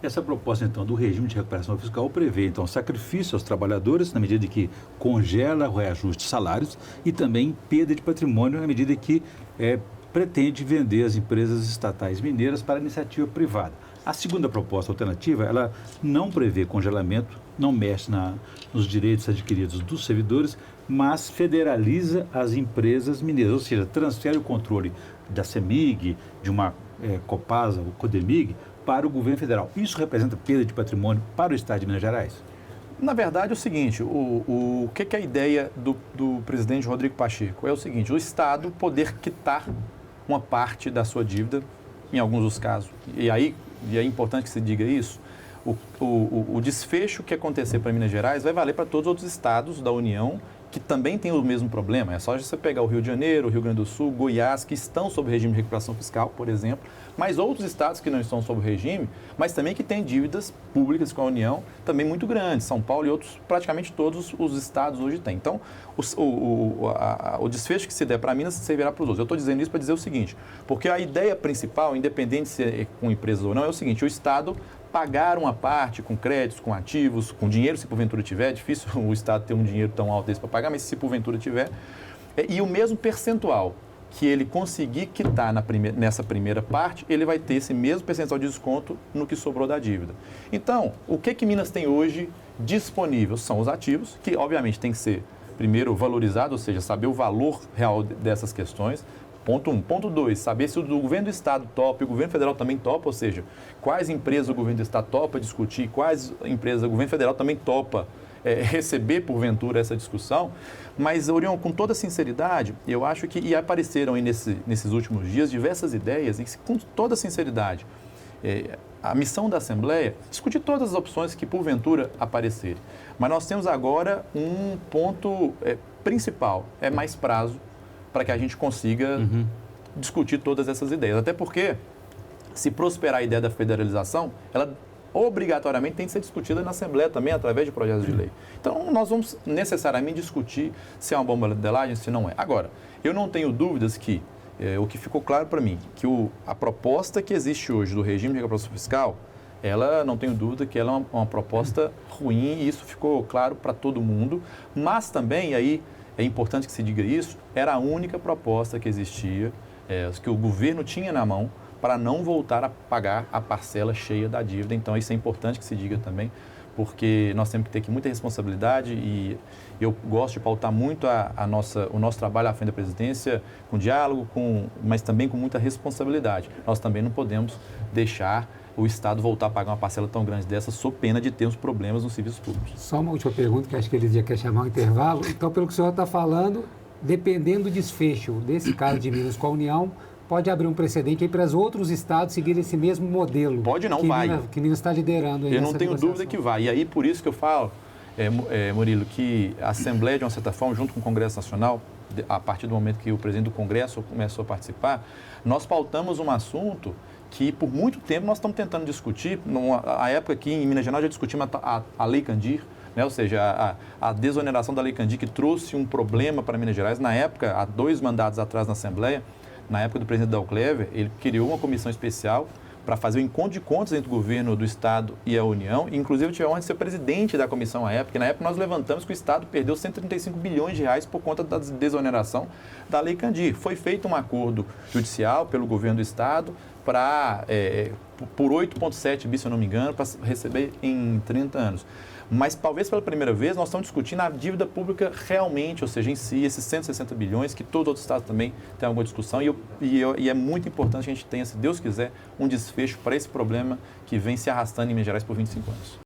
Essa proposta, então, do regime de recuperação fiscal prevê, então, sacrifício aos trabalhadores, na medida que congela o reajuste de salários, e também perda de patrimônio, na medida que pretende vender as empresas estatais mineiras para a iniciativa privada. A segunda proposta alternativa, ela não prevê congelamento, não mexe nos direitos adquiridos dos servidores, mas federaliza as empresas mineiras, ou seja, transfere o controle da CEMIG, de uma Copasa, o Codemig, para o governo federal. Isso representa perda de patrimônio para o Estado de Minas Gerais? Na verdade, é o seguinte, o que é a ideia do presidente Rodrigo Pacheco? É o seguinte, o Estado poder quitar uma parte da sua dívida, em alguns dos casos. E é importante que se diga isso, o desfecho que acontecer para Minas Gerais vai valer para todos os outros estados da União que também têm o mesmo problema. É só você pegar o Rio de Janeiro, o Rio Grande do Sul, Goiás, que estão sob regime de recuperação fiscal, por exemplo, mas outros estados que não estão sob regime, mas também que têm dívidas públicas com a União também muito grandes. São Paulo e outros, praticamente todos os estados hoje têm. Então, o desfecho que se der para Minas servirá para os outros. Eu estou dizendo isso para dizer o seguinte, porque a ideia principal, independente se é com empresas ou não, é o seguinte, o Estado pagar uma parte com créditos, com ativos, com dinheiro, se porventura tiver, é difícil o Estado ter um dinheiro tão alto desse para pagar, mas se porventura tiver, e o mesmo percentual que ele conseguir quitar nessa primeira parte, ele vai ter esse mesmo percentual de desconto no que sobrou da dívida. Então, o que Minas tem hoje disponível são os ativos, que obviamente tem que ser primeiro valorizado, ou seja, saber o valor real dessas questões. Ponto 1. Ponto 2, saber se o governo do Estado topa e o governo federal também topa, ou seja, quais empresas o governo do Estado topa discutir, quais empresas o governo federal também topa receber, porventura, essa discussão. Mas, Orion, com toda sinceridade, eu acho que, e apareceram aí nesses últimos dias diversas ideias, e com toda sinceridade, a missão da Assembleia, discutir todas as opções que, porventura, aparecerem. Mas nós temos agora um ponto principal, é mais prazo, para que a gente consiga discutir todas essas ideias. Até porque, se prosperar a ideia da federalização, ela obrigatoriamente tem que ser discutida na Assembleia também, através de projetos de lei. Então, nós vamos necessariamente discutir se é uma bomba de modelagem, se não é. Agora, eu não tenho dúvidas que, o que ficou claro para mim, que a proposta que existe hoje do regime de recuperação fiscal, ela, não tenho dúvida que ela é uma proposta ruim, e isso ficou claro para todo mundo, mas também, e aí é importante que se diga isso, era a única proposta que existia, que o governo tinha na mão, para não voltar a pagar a parcela cheia da dívida. Então, isso é importante que se diga também, porque nós temos que ter aqui muita responsabilidade e eu gosto de pautar muito o nosso trabalho à frente da presidência com diálogo, mas também com muita responsabilidade. Nós também não podemos deixar o Estado voltar a pagar uma parcela tão grande dessa, sob pena de termos problemas nos serviços públicos. Só uma última pergunta, que acho que ele já quer chamar um intervalo. Então, pelo que o senhor está falando, dependendo do desfecho desse caso de Minas com a União, pode abrir um precedente aí para os outros estados seguirem esse mesmo modelo. Pode não, vai. Que Minas está liderando aí. Eu não tenho dúvida que vai. E aí, por isso que eu falo, Murilo, que a Assembleia, de uma certa forma, junto com o Congresso Nacional, a partir do momento que o presidente do Congresso começou a participar, nós pautamos um assunto que, por muito tempo, nós estamos tentando discutir. A época aqui em Minas Gerais já discutimos a Lei Candir, né? Ou seja, a desoneração da Lei Candir, que trouxe um problema para Minas Gerais. Na época, há 2 mandatos atrás na Assembleia, na época do presidente Del Clever, ele criou uma comissão especial para fazer o encontro de contas entre o governo do Estado e a União. E, inclusive, eu tive a honra de ser presidente da comissão à época. E, na época, nós levantamos que o Estado perdeu 135 bilhões de reais por conta da desoneração da Lei Candir. Foi feito um acordo judicial pelo governo do Estado por 8,7 bi, se eu não me engano, para receber em 30 anos. Mas talvez pela primeira vez nós estamos discutindo a dívida pública realmente, ou seja, em si, esses 160 bilhões, que todos os outros estados também têm alguma discussão, e é muito importante que a gente tenha, se Deus quiser, um desfecho para esse problema que vem se arrastando em Minas Gerais por 25 anos.